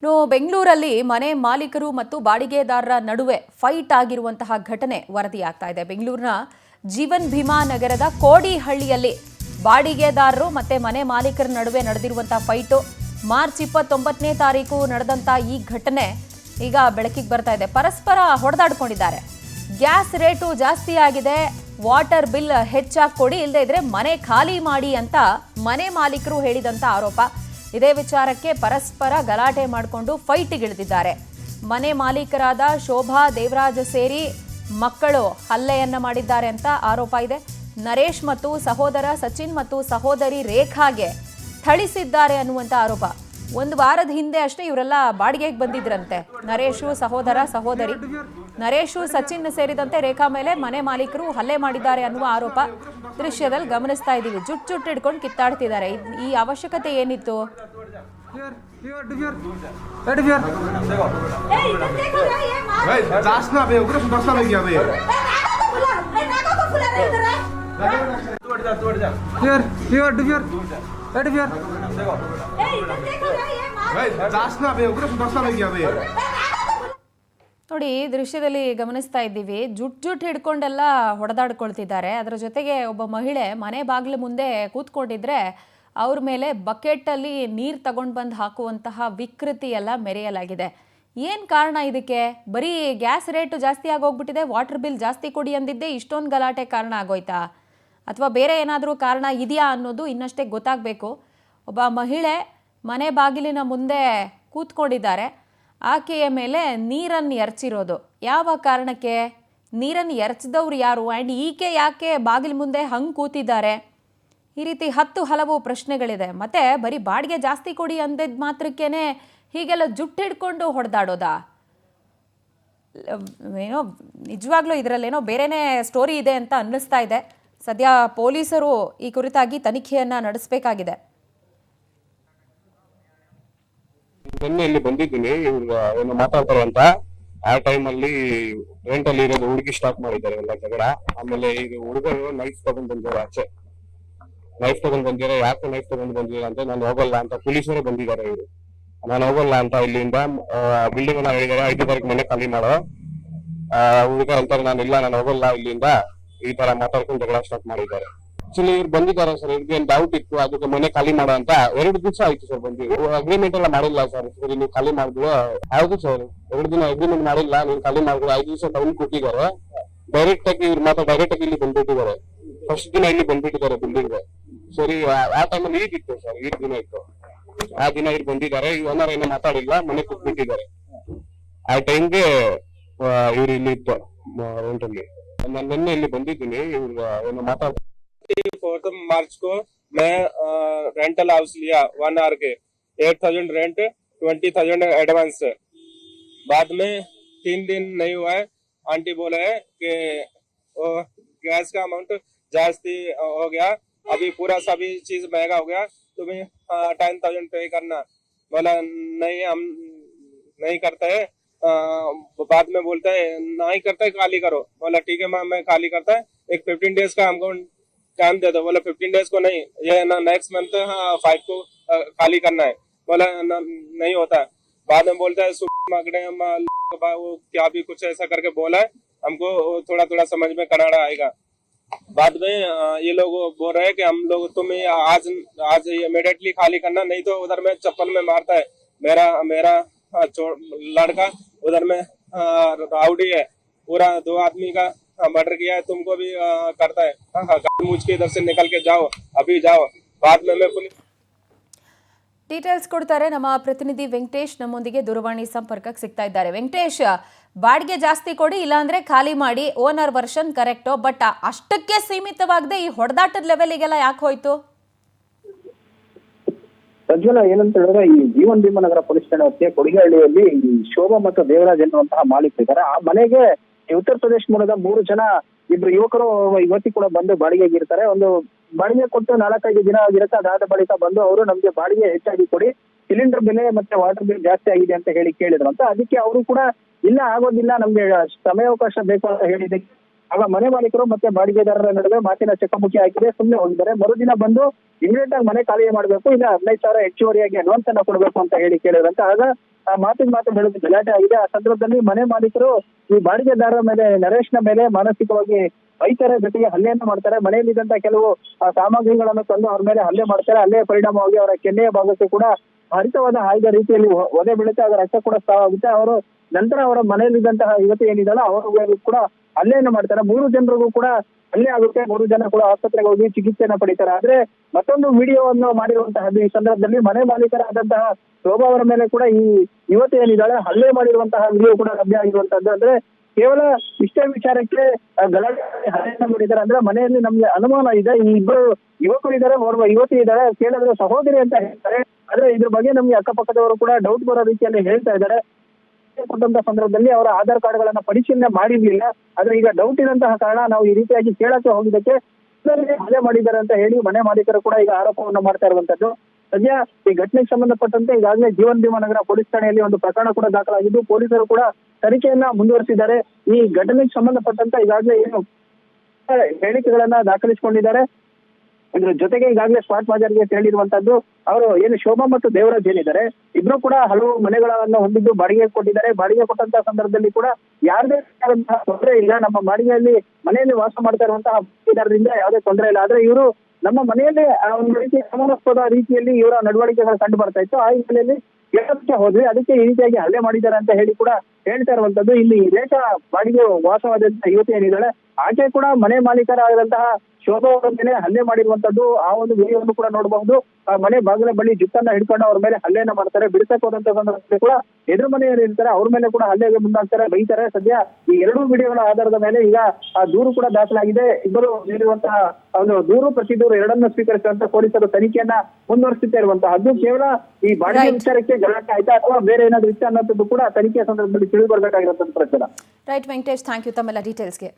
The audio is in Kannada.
ಬೆಂಗಳೂರಲ್ಲಿ ಮನೆ ಮಾಲೀಕರು ಮತ್ತು ಬಾಡಿಗೆದಾರರ ನಡುವೆ ಫೈಟ್ ಆಗಿರುವಂತಹ ಘಟನೆ ವರದಿಯಾಗ್ತಾ ಇದೆ. ಬೆಂಗಳೂರಿನ ಜೀವನ್ ಭೀಮಾ ನಗರದ ಕೋಡಿಹಳ್ಳಿಯಲ್ಲಿ ಬಾಡಿಗೆದಾರರು ಮತ್ತೆ ಮನೆ ಮಾಲೀಕರ ನಡುವೆ ನಡೆದಿರುವಂತಹ ಫೈಟು ಮಾರ್ಚ್ 29ನೇ ತಾರೀಕು ನಡೆದಂತ ಈ ಘಟನೆ ಈಗ ಬೆಳಕಿಗೆ ಬರ್ತಾ ಇದೆ. ಪರಸ್ಪರ ಹೊಡೆದಾಡ್ಕೊಂಡಿದ್ದಾರೆ. ಗ್ಯಾಸ್ ರೇಟು ಜಾಸ್ತಿ ಆಗಿದೆ, ವಾಟರ್ ಬಿಲ್ ಹೆಚ್ಚಾಗಿ ಕೊಡಿ, ಇಲ್ಲದೆ ಇದ್ರೆ ಮನೆ ಖಾಲಿ ಮಾಡಿ ಅಂತ ಮನೆ ಮಾಲೀಕರು ಹೇಳಿದಂತ ಆರೋಪ. ಇದೇ ವಿಚಾರಕ್ಕೆ ಪರಸ್ಪರ ಗಲಾಟೆ ಮಾಡಿಕೊಂಡು ಫೈಟ್ಗಿಳಿದಿದ್ದಾರೆ. ಮನೆ ಮಾಲೀಕರಾದ ಶೋಭಾ, ದೇವರಾಜ್ ಸೇರಿ ಮಕ್ಕಳು ಹಲ್ಲೆಯನ್ನ ಮಾಡಿದ್ದಾರೆ ಅಂತ ಆರೋಪ ಇದೆ. ನರೇಶ್ ಮತ್ತು ಸಹೋದರ ಸಚಿನ್ ಮತ್ತು ಸಹೋದರಿ ರೇಖಾಗೆ ಥಳಿಸಿದ್ದಾರೆ ಅನ್ನುವಂಥ ಆರೋಪ. ಒಂದು ವಾರದ ಹಿಂದೆ ಅಷ್ಟೇ ಇವರೆಲ್ಲ ಬಾಡಿಗೆಗೆ ಬಂದಿದ್ರಂತೆ. ನರೇಶು ಸಹೋದರ ಸಹೋದರಿ, ನರೇಶು ಸಚಿನ್ ಸೇರಿದಂತೆ ರೇಖಾ ಮೇಲೆ ಮನೆ ಮಾಲೀಕರು ಹಲ್ಲೆ ಮಾಡಿದ್ದಾರೆ ಅನ್ನುವ ಆರೋಪ ದೃಶ್ಯದಲ್ಲಿ ಗಮನಿಸ್ತಾ ಇದ್ದೀವಿ. ಜುಟ್ ಹಿಡ್ಕೊಂಡು ಕಿತ್ತಾಡ್ತಿದ್ದಾರೆ. ಈ ಅವಶ್ಯಕತೆ ಏನಿತ್ತು? ನೋಡಿ, ದೃಶ್ಯದಲ್ಲಿ ಗಮನಿಸ್ತಾ ಇದ್ದೀವಿ. ಜುಟ್ ಹಿಡ್ಕೊಂಡೆಲ್ಲ ಹೊಡೆದಾಡ್ಕೊಳ್ತಿದ್ದಾರೆ. ಅದರ ಜೊತೆಗೆ ಒಬ್ಬ ಮಹಿಳೆ ಮನೆ ಬಾಗಿಲು ಮುಂದೆ ಕೂತ್ಕೊಂಡಿದ್ರೆ ಅವ್ರ ಮೇಲೆ ಬಕೆಟಲ್ಲಿ ನೀರು ತಗೊಂಡು ಬಂದು ಹಾಕುವಂತಹ ವಿಕೃತಿ ಎಲ್ಲ ಮೆರೆಯಲಾಗಿದೆ. ಏನು ಕಾರಣ ಇದಕ್ಕೆ? ಬರೀ ಗ್ಯಾಸ್ ರೇಟು ಜಾಸ್ತಿ ಆಗೋಗ್ಬಿಟ್ಟಿದೆ, ವಾಟರ್ ಬಿಲ್ ಜಾಸ್ತಿ ಕೊಡಿ ಅಂದಿದ್ದೆ ಇಷ್ಟೊಂದು ಗಲಾಟೆ ಕಾರಣ ಆಗೋಯ್ತಾ? ಅಥವಾ ಬೇರೆ ಏನಾದರೂ ಕಾರಣ ಇದೆಯಾ ಅನ್ನೋದು ಇನ್ನಷ್ಟೇ ಗೊತ್ತಾಗಬೇಕು. ಒಬ್ಬ ಮಹಿಳೆ ಮನೆ ಬಾಗಿಲಿನ ಮುಂದೆ ಕೂತ್ಕೊಂಡಿದ್ದಾರೆ. ಆಕೆಯ ಮೇಲೆ ನೀರನ್ನು ಎರಚಿರೋದು ಯಾವ ಕಾರಣಕ್ಕೆ? ನೀರನ್ನು ಎರಚಿದವ್ರು ಯಾರು? ಆ್ಯಂಡ್ ಈಕೆ ಯಾಕೆ ಬಾಗಿಲು ಮುಂದೆ ಹಂಗೆ ಕೂತಿದ್ದಾರೆ? ಈ ರೀತಿ ಹಲವು ಪ್ರಶ್ನೆಗಳಿದೆ. ಮತ್ತು ಬರೀ ಬಾಡಿಗೆ ಜಾಸ್ತಿ ಕೊಡಿ ಅಂದಿದ್ದ ಮಾತ್ರಕ್ಕೇ ಹೀಗೆಲ್ಲ ಜುಟ್ಟು ಹಿಡ್ಕೊಂಡು ಹೊಡೆದಾಡೋದಾ? ಏನೋ ನಿಜವಾಗ್ಲೂ ಇದರಲ್ಲೇನೋ ಬೇರೆನೇ ಸ್ಟೋರಿ ಇದೆ ಅಂತ ಅನ್ನಿಸ್ತಾ ಇದೆ. ಸದ್ಯ ಪೊಲೀಸರು ಈ ಕುರಿತಾಗಿ ತನಿಖೆಯನ್ನು ನಡೆಸಬೇಕಾಗಿದೆ. ನಿನ್ನೆ ಇಲ್ಲಿ ಬಂದಿದ್ದೀನಿ, ಇವ್ರು ಏನು ಮಾತಾಡ್ತಾರ ಅಂತ. ಆ ಟೈಮ್ ಅಲ್ಲಿ ರೆಂಟ್ ಅಲ್ಲಿ ಇರೋದು ಹುಡುಗಿ ಸ್ಟಾಪ್ ಮಾಡಿದ್ದಾರೆ ಎಲ್ಲ ಜಗಳ. ಆಮೇಲೆ ಈಗ ಹುಡುಗರು ನೈಫ್ ತಗೊಂಡ್ ಬಂದಿದ್ದಾರೆ, ಆಚೆ ನೈಫ್ ತಗೊಂಡ್ ಬಂದಿದ್ದಾರೆ. ಯಾಕೆ ನೈಫ್ ತಗೊಂಡ್ ಬಂದಿದ್ದಾರೆ ಅಂತ ನಾನು ಹೋಗಲ್ಲ ಅಂತ ಪೊಲೀಸರು ಬಂದಿದ್ದಾರೆ. ಇವರು ನಾನು ಹೋಗಲ್ಲ ಅಂತ ಇಲ್ಲಿಂದ ಬಿಲ್ಡಿಂಗ್ ನ ಹೇಳಿದ್ದಾರೆ, 5 ತಾರೀಕು ಮನೆ ಖಾಲಿ ಮಾಡೋ. ಹುಡುಗ ಅಂತಾರೆ ನಾನು ಇಲ್ಲ, ನಾನು ಹೋಗಲ್ಲ ಇಲ್ಲಿಂದ. ಈ ತರ ಮಾತಾಡ್ಕೊಂಡು ಜಗಳ ಸ್ಟಾರ್ಟ್ ಮಾಡಿದ್ದಾರೆ. ಆಕ್ಚುಲಿ ಇವ್ರು ಬಂದಿದ್ದಾರೆ ಸರ್, ಇವ್ರಿಗೆ ಏನ್ ಡೌಟ್ ಇತ್ತು, ಅದಕ್ಕೆ ಮನೆ ಖಾಲಿ ಮಾಡೋ ಅಂತ 2 ದಿವಸ ಆಯ್ತು ಸರ್ ಬಂದು. ಅಗ್ರಿಮೆಂಟ್ ಎಲ್ಲ ಮಾಡಿಲ್ಲ ಸರ್. ಸರಿ ನೀವು ಖಾಲಿ ಮಾಡಿದ್ರು ಯಾವ್ದು ಸರ್? 2 ದಿನ ಅಗ್ರಿಮೆಂಟ್ ಮಾಡಿಲ್ಲ, ನೀವು ಖಾಲಿ ಮಾಡಿದ್ರು. 5 ದಿವಸ ಟೈಮ್ ಕೊಟ್ಟಿದ್ದಾರೆ. ಡೈರೆಕ್ಟ್ ಆಗಿ ಇವ್ರು ಮಾತ್ರ ಡೈರೆಕ್ಟ್ ಆಗಿ ಇಲ್ಲಿ ಬಂದ್ಬಿಟ್ಟಿದ್ದಾರೆ. ಫಸ್ಟ್ ದಿನ ಇಲ್ಲಿ ಬಂದ್ಬಿಟ್ಟಿದ್ದಾರೆ ಬಿಲ್ಡಿಂಗ್. ಸರಿ, ಆ ಟೈಮಲ್ಲಿ ಈದ್ ಇತ್ತು ಸರ್, ಈದ್ ದಿನ ಇತ್ತು. ಆ ದಿನ ಇಲ್ಲಿ ಬಂದಿದ್ದಾರೆ. ಈ ಓನರ್ ಏನೋ ಮಾತಾಡಿಲ್ಲ, ಮನೆ ಕೂತ್ಬಿಟ್ಟಿದ್ದಾರೆ. ಆ ಟೈಮ್ಗೆ ಇವ್ರು ಇಲ್ಲಿ ಇತ್ತು ರೆಂಟ್ ಅಲ್ಲಿ. ನಾನು ನಿನ್ನೆ ಇಲ್ಲಿ ಬಂದಿದ್ದೀನಿ, ಇವ್ರು ಏನೋ ಮಾತಾಡ್ತಾರೆ. 4 मार्च को मैं रेंटल हाउस लिया 1 आवर के 8,000 रेंट, 20,000 एडवांस। बाद में 3 दिन नहीं हुआ है, आंटी बोला है कि गैस का अमाउंट जास्ती हो गया, अभी पूरा सभी चीज महंगा हो गया, तुम्हें 10,000 पे करना। बोला नहीं, हम नहीं करते है। बाद में बोलता है नहीं करता है, खाली करो। बोला ठीक है मैं खाली करता है, एक 15 डेज का हमको टाइम दे दो। बोला 15 डेज को नहीं, ये ना नेक्स्ट मंथ 5 को खाली करना है। बोला नहीं होता। बाद में बोलता है वो क्या भी कुछ ऐसा करके बोला है, हमको थोड़ा समझ में कनाडा आएगा। बाद में ये लोग बोल रहे हैं कि हम लोग तुम आज इमीडिएटली खाली करना, नहीं तो उधर में चप्पल में मारता है। मेरा लड़का उधर में राउडी है, पूरा 2 आदमी का मर्डर किया है, तुमको भी करता है। गाड़ी मुझ के इधर से निकल के जाओ, अभी जाओ। बाद में मैं पुलिस ಡೀಟೇಲ್ಸ್ ಕೊಡ್ತಾರೆ ನಮ್ಮ ಪ್ರತಿನಿಧಿ ವೆಂಕಟೇಶ್. ನಮ್ಮೊಂದಿಗೆ ದೂರವಾಣಿ ಸಂಪರ್ಕಕ್ಕೆ ಸಿಗ್ತಾ ಇದ್ದಾರೆ. ವೆಂಕಟೇಶ್, ಬಾಡಿಗೆ ಜಾಸ್ತಿ ಕೊಡಿ ಇಲ್ಲಾಂದ್ರೆ ಖಾಲಿ ಮಾಡಿ, ಓನರ್ ವರ್ಷನ್ ಕರೆಕ್ಟು, ಬಟ್ ಅಷ್ಟಕ್ಕೆ ಸೀಮಿತವಾಗದೆ ಈ ಹೊಡೆದಾಟದ ಲೆವೆಲಿಗೆಲ್ಲ ಯಾಕೆ ಹೋಯ್ತು? ಪ್ರಜ್ವಲ, ಏನಂತ ಹೇಳಿದ್ರೆ ಈ ಜೀವನ್ ಭೀಮಾ ನಗರ ಪೊಲೀಸ್ ಠಾಣೆ ವ್ಯಾಪ್ತಿಯ ಕೊಡಿಹಳ್ಳಿಯಲ್ಲಿ ಈ ಶೋಭಾ ಮತ್ತು ದೇವರಾಜ್ ಎನ್ನುವಂತಹ ಮಾಲೀಕರಿದ್ದಾರೆ. ಆ ಮನೆಗೆ ಉತ್ತರ ಪ್ರದೇಶ ಮೂಲದ 3 ಜನ, 2 ಯುವಕರು ಯುವತಿ ಕೂಡ ಬಂದು ಬಾಡಿಗೆಗೆ ಇರ್ತಾರೆ. ಒಂದು ಬಾಡಿಗೆ ಕೊಟ್ಟು 4-5 ದಿನ ಆಗಿರುತ್ತೆ. ಅದಾದ ಬಳಿಕ ಬಂದು ಅವರು ನಮ್ಗೆ ಬಾಡಿಗೆ ಹೆಚ್ಚಾಗಿ ಕೊಡಿ, ಸಿಲಿಂಡರ್ ಬೆಲೆ ಮತ್ತೆ ವಾಟರ್ ಬಿಲ್ ಜಾಸ್ತಿ ಆಗಿದೆ ಅಂತ ಹೇಳಿ ಕೇಳಿದ್ರು ಅಂತ. ಅದಕ್ಕೆ ಅವರು ಕೂಡ ಇಲ್ಲ ಆಗೋದಿಲ್ಲ, ನಮ್ಗೆ ಸಮಯಾವಕಾಶ ಬೇಕು ಅಂತ ಹೇಳಿದ್ದಕ್ಕೆ ಆಗ ಮನೆ ಮಾಲೀಕರು ಮತ್ತೆ ಬಾಡಿಗೆದಾರರ ನಡುವೆ ಮಾತಿನ ಚಕಮಕಿ ಆಗಿದೆ, ಸುಮ್ಮನೆ ಹೋಗಿದ್ದಾರೆ. ಮರುದಿನ ಬಂದು ಇಮಿಡಿಯೇಟ್ ಆಗಿ ಮನೆ ಖಾಲಿ ಮಾಡಬೇಕು, ಇಲ್ಲ 15,000 ಹೆಚ್ಚುವರಿಯಾಗಿ ಅಡ್ವಾನ್ಸ್ ಅನ್ನ ಕೊಡಬೇಕು ಅಂತ ಹೇಳಿ ಕೇಳಿದ್ರಂತ. ಆಗ ಆ ಮಾತು ಬೆಳೆದು ಗಲಾಟೆ ಆಗಿದೆ. ಆ ಸಂದರ್ಭದಲ್ಲಿ ಮನೆ ಮಾಲೀಕರು ಈ ಬಾಡಿಗೆದಾರರ ಮೇಲೆ, ನರೇಶ್ನ ಮೇಲೆ ಮಾನಸಿಕವಾಗಿ ಬೈತಾರೆ, ಜೊತೆಗೆ ಹಲ್ಲೆಯನ್ನು ಮಾಡ್ತಾರೆ. ಮನೆಯಲ್ಲಿದ್ದಂತ ಕೆಲವು ಸಾಮಗ್ರಿಗಳನ್ನು ತಂದು ಅವ್ರ ಮೇಲೆ ಹಲ್ಲೆ ಮಾಡ್ತಾರೆ. ಹಲ್ಲೆಯ ಪರಿಣಾಮವಾಗಿ ಅವರ ಕೆನ್ನೆಯ ಭಾಗಕ್ಕೆ ಕೂಡ ಹರಿತವಾದ ಆಯ್ದ ರೀತಿಯಲ್ಲಿ ಒದೆ ಬೀಳುತ್ತೆ, ಅದರ ರಕ್ತ ಕೂಡ ಸ್ರಾವ ಆಗುತ್ತೆ. ಅವರು ನಂತರ ಅವರ ಮನೆಯಲ್ಲಿದ್ದಂತಹ ಯುವತಿ ಏನಿದಲ್ಲ ಅವರು ಕೂಡ ಹಲ್ಲೆಯನ್ನು ಮಾಡ್ತಾರೆ. 3 ಜನರಿಗೂ ಕೂಡ ಹಲ್ಲೆ ಆಗುತ್ತೆ. 3 ಜನ ಕೂಡ ಆಸ್ಪತ್ರೆಗೆ ಹೋಗಿ ಚಿಕಿತ್ಸೆಯನ್ನ ಪಡಿತಾರೆ. ಆದ್ರೆ ಮತ್ತೊಂದು ವಿಡಿಯೋವನ್ನು ಮಾಡಿರುವಂತಹದ್ದು ಈ ಸಂದರ್ಭದಲ್ಲಿ ಮನೆ ಮಾಲೀಕರಾದಂತಹ ಶೋಭಾ ಅವರ ಮೇಲೆ ಕೂಡ ಈ ಯುವತಿ ಏನಿದ್ದಾಳೆ ಹಲ್ಲೆ ಮಾಡಿರುವಂತಹ ವಿಡಿಯೋ ಕೂಡ ಲಭ್ಯ ಆಗಿರುವಂತದ್ದು. ಅಂದ್ರೆ ಕೇವಲ ಇಷ್ಟೇ ವಿಚಾರಕ್ಕೆ ಗಲಾಟೆ ಹಲ್ಲೆಯನ್ನ ಮಾಡಿದ್ದಾರೆ. ಅಂದ್ರೆ ಮನೆಯಲ್ಲಿ ನಮ್ಗೆ ಅನುಮಾನ ಇದೆ, ಈ ಇಬ್ಬರು ಯುವಕರು ಇದ್ದಾರೆ, ಓರ್ವ ಯುವತಿ ಇದ್ದಾರೆ, ಕೇಳಿದ್ರೆ ಸಹೋದರಿ ಅಂತ ಹೇಳ್ತಾರೆ. ಆದ್ರೆ ಇದ್ರ ಬಗ್ಗೆ ನಮ್ಗೆ ಅಕ್ಕಪಕ್ಕದವರು ಕೂಡ ಡೌಟ್ ಬರೋ ರೀತಿಯಲ್ಲಿ ಹೇಳ್ತಾ ಇದ್ದಾರೆ. ಕೊಟ್ಟಂತ ಸಂದರ್ಭದಲ್ಲಿ ಅವರ ಆಧಾರ್ ಕಾರ್ಡ್ ಗಳನ್ನ ಪರಿಶೀಲನೆ ಮಾಡಿರ್ಲಿಲ್ಲ. ಆದ್ರೆ ಈಗ ಡೌಟ್ ಇರುವಂತಹ ಕಾರಣ ನಾವು ಈ ರೀತಿಯಾಗಿ ಕೇಳಕ್ಕೆ ಹೋಗಿದ್ದಕ್ಕೆ ಹಲ್ಲೆ ಮಾಡಿದ್ದಾರೆ ಅಂತ ಹೇಳಿ ಮನೆ ಮಾಲೀಕರು ಕೂಡ ಈಗ ಆರೋಪವನ್ನು ಮಾಡ್ತಾ ಇರುವಂತದ್ದು. ಸದ್ಯ ಈ ಘಟನೆಗೆ ಸಂಬಂಧಪಟ್ಟಂತೆ ಈಗಾಗಲೇ ಜೀವನ್ ಭೀಮಾನಗರ ಪೊಲೀಸ್ ಠಾಣೆಯಲ್ಲಿ ಒಂದು ಪ್ರಕರಣ ಕೂಡ ದಾಖಲಾಗಿದ್ದು ಪೊಲೀಸರು ಕೂಡ ತನಿಖೆಯನ್ನ ಮುಂದುವರಿಸಿದ್ದಾರೆ. ಈ ಘಟನೆಗೆ ಸಂಬಂಧಪಟ್ಟಂತೆ ಈಗಾಗಲೇ ಏನು ಹೇಳಿಕೆಗಳನ್ನ ದಾಖಲಿಸಿಕೊಂಡಿದ್ದಾರೆ. ಇದ್ರ ಜೊತೆಗೆ ಈಗಾಗಲೇ ಸ್ಪಾಟ್ ಬಾಜಾರ್ಗೆ ತೆರಳಿರುವಂತದ್ದು. ಅವರು ಏನು ಶೋಭಾ ಮತ್ತು ದೇವರಾಜ್ ಏನಿದ್ದಾರೆ ಇಬ್ರು ಕೂಡ ಹಲವು ಮನೆಗಳನ್ನ ಹೊಂದಿದ್ದು ಬಾಡಿಗೆ ಕೊಟ್ಟಿದ್ದಾರೆ. ಬಾಡಿಗೆ ಕೊಟ್ಟಂತ ಸಂದರ್ಭದಲ್ಲಿ ಕೂಡ ಯಾರದೇ ತೊಂದರೆ ಇಲ್ಲ, ನಮ್ಮ ಬಾಡಿಗೆಯಲ್ಲಿ ಮನೆಯಲ್ಲಿ ವಾಸ ಮಾಡ್ತಾ ಇರುವಂತಹ ಬಾಡಿಗೆದಾರರಿಂದ ಯಾವುದೇ ತೊಂದರೆ ಇಲ್ಲ. ಆದ್ರೆ ಇವರು ನಮ್ಮ ಮನೆಯಲ್ಲೇ ಒಂದು ರೀತಿ ಅನುಮಾನಾಸ್ಪದ ರೀತಿಯಲ್ಲಿ ಇವರ ನಡವಳಿಕೆಗಳು ಕಂಡು ಬರ್ತಾ ಇತ್ತು. ಆ ಹಿನ್ನೆಲೆಯಲ್ಲಿ ಕೇಳಕ್ಕೆ ಹೋದ್ವಿ, ಅದಕ್ಕೆ ಈ ರೀತಿಯಾಗಿ ಹಲ್ಲೆ ಮಾಡಿದ್ದಾರೆ ಅಂತ ಹೇಳಿ ಕೂಡ ಹೇಳ್ತಾ ಇರುವಂತದ್ದು. ಇಲ್ಲಿ ರೇಖ ಬಾಡಿಗೆ ವಾಸವಾದಂತಹ ಯುವತಿ ಏನಿದ್ದಾಳೆ ಆಕೆ ಕೂಡ ಮನೆ ಮಾಲೀಕರಾದಂತಹ ಶೋಭಾ ಅವರ ಮೇಲೆ ಹಲ್ಲೆ ಮಾಡಿರುವಂತದ್ದು. ಆ ಒಂದು ವಿಡಿಯೋವನ್ನು ಕೂಡ ನೋಡಬಹುದು. ಆ ಮನೆ ಬಾಗಿಲ ಬಳಿ ಜುತ್ತನ್ನ ಹಿಡ್ಕೊಂಡು ಅವ್ರ ಮೇಲೆ ಹಲ್ಲೆಯನ್ನ ಮಾಡ್ತಾರೆ. ಬಿಡಿಸಕ್ಕೆ ಹೋದಂತ ಸಂದರ್ಭದಲ್ಲಿ ಕೂಡ ಎದುರು ಮನೆಯಲ್ಲಿ ಇರ್ತಾರೆ, ಅವ್ರ ಮೇಲೆ ಕೂಡ ಹಲ್ಲೆಗೆ ಮುಂದಾಗ್ತಾರೆ, ಬೈತಾರೆ. ಸದ್ಯ ಈ 2 ವಿಡಿಯೋಗಳ ಆಧಾರದ ಮೇಲೆ ಈಗ ಆ ದೂರು ಕೂಡ ದಾಖಲಾಗಿದೆ. ಇಬ್ಬರು ನೀಡಿರುವಂತಹ ಒಂದು ದೂರು ಪ್ರತಿ ದೂರು ಎರಡನ್ನು ಸ್ವೀಕರಿಸುವಂತ ಪೊಲೀಸರು ತನಿಖೆಯನ್ನ ಮುಂದುವರಿಸುತ್ತಾ ಇರುವಂತಹದ್ದು. ಕೇವಲ ಈ ಬಾಡಿಗೆ ವಿಚಾರಕ್ಕೆ ಗಲಾಟೆ ಆಯ್ತಾ ಅಥವಾ ಬೇರೆ ಏನಾದ್ರು ವಿಚಾರ ಅನ್ನೋದು ಕೂಡ ತನಿಖೆಯ ಸಂದರ್ಭದಲ್ಲಿ ತಿಳಿದು ಬರಬೇಕಾಗಿರುವಂತದ್ದು ಪ್ರಚಾರ. ರೈಟ್ ವೆಂಕಟೇಶ್, ಥ್ಯಾಂಕ್ ಯು ತಮ್ಮೆಲ್ಲ ಡೀಟೇಲ್ಸ್ಗೆ.